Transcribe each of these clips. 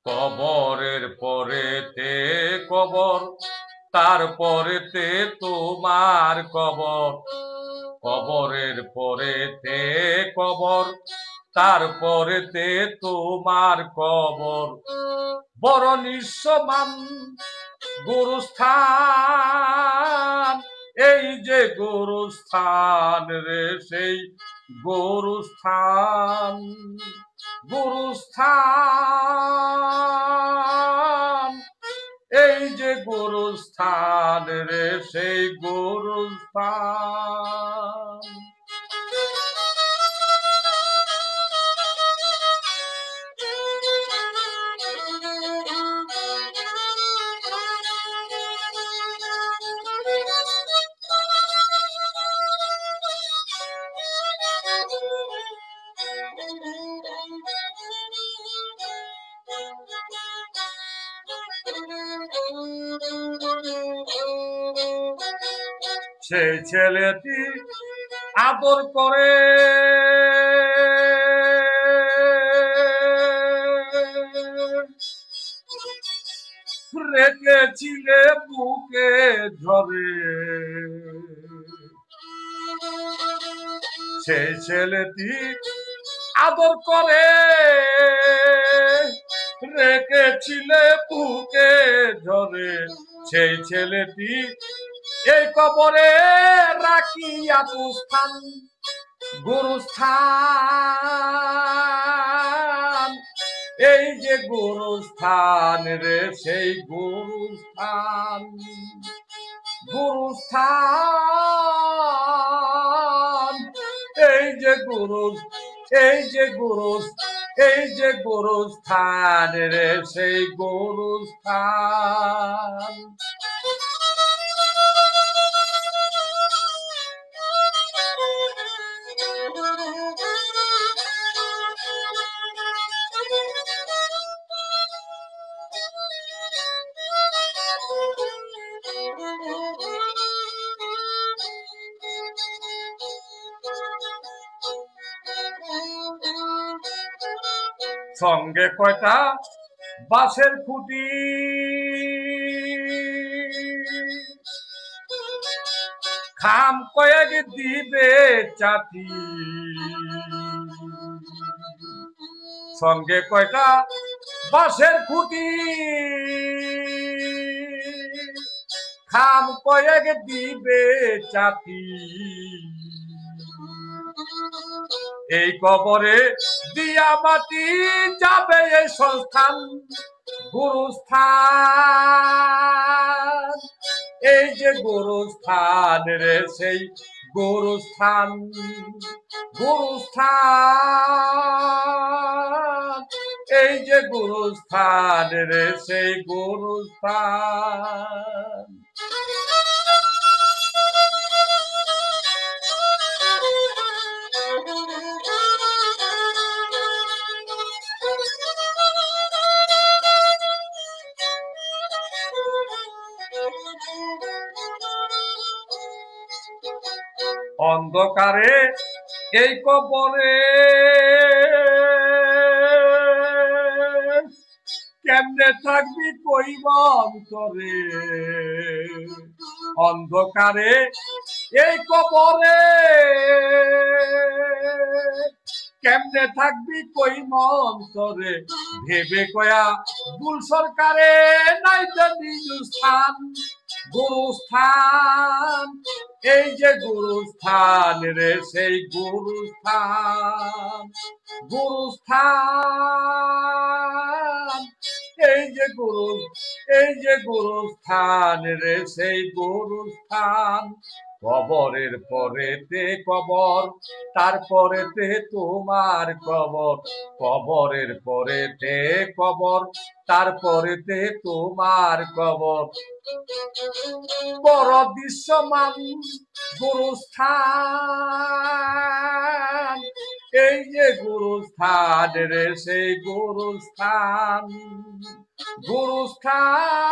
কবরের পরেতে কবর, তারপরেতে তোমার কবর। কবরের পরেতে কবর, তারপরেতে তোমার কবর। বড় নিঃস্বমান গুরুস্থান, এই যে গুরুস্থান রে সেই গুরুস্থান। গুরুস্থান, এই যে গুরুস্থান রে সেই গুরুস্থান। সেই ছেলেটি আদর করে রেখেছিলে বুকে ধরে। সেই ছেলেটি আদর করে রেখেছিলে বুকে ধরে। সেই ছেলেটি এই কবরে রাখিয়া তুস্থান, গুরুস্থান, এই যে গুরুস্থান রে সেই গুরুস্থান। গুরুস্থান, এই যে গুরু, এই যে গুরু, এই যে গুরুস্থান রে সেই গুরুস্থান। সঙ্গে কয়টা বাঁশের খুঁটি, খাম কয়েক দিবে চাটি। সঙ্গে কয়টা বাঁশের খুঁটি, খাম কয়েক দিবে চাটি। এই কবরে দিয়া মাটি যাবে এই সংস্থান, গুরুস্থান, এই যে গুরুস্থান রে সেই গুরুস্থান। গুরুস্থান, এই যে গুরুস্থান রে সেই গুরুস্থান। অন্ধকারে এই কবরে কেমনে থাকবি কইব অন্তরে। অন্ধকারে এই কবরে কেমনে থাকবি কইব অন্তরে। ভেবে কয়া ভুল সরকারে নাই তো নিজ স্থান, গুরুস্থান, এই যে গুরুস্থান রে সেই গুরুস্থান। গুরুস্থান, এই যে গুরু, এই যে গুরুস্থান রে সেই গুরুস্থান। কবরের পরেতে কবর, তারপরেতে তোমার কবর। কবরের পরেতে কবর, তারপরেতে তোমার কবর। বড় দৃশ্যমান গুরুস্থান, এই যে গুরুস্থান রে সেই গুরুস্থান। গুরুস্থান,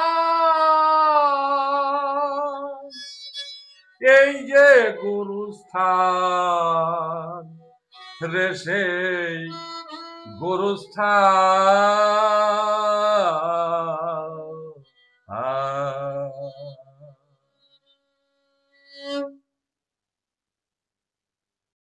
এই যে গুরুস্থান রে সেই গুরুস্থান।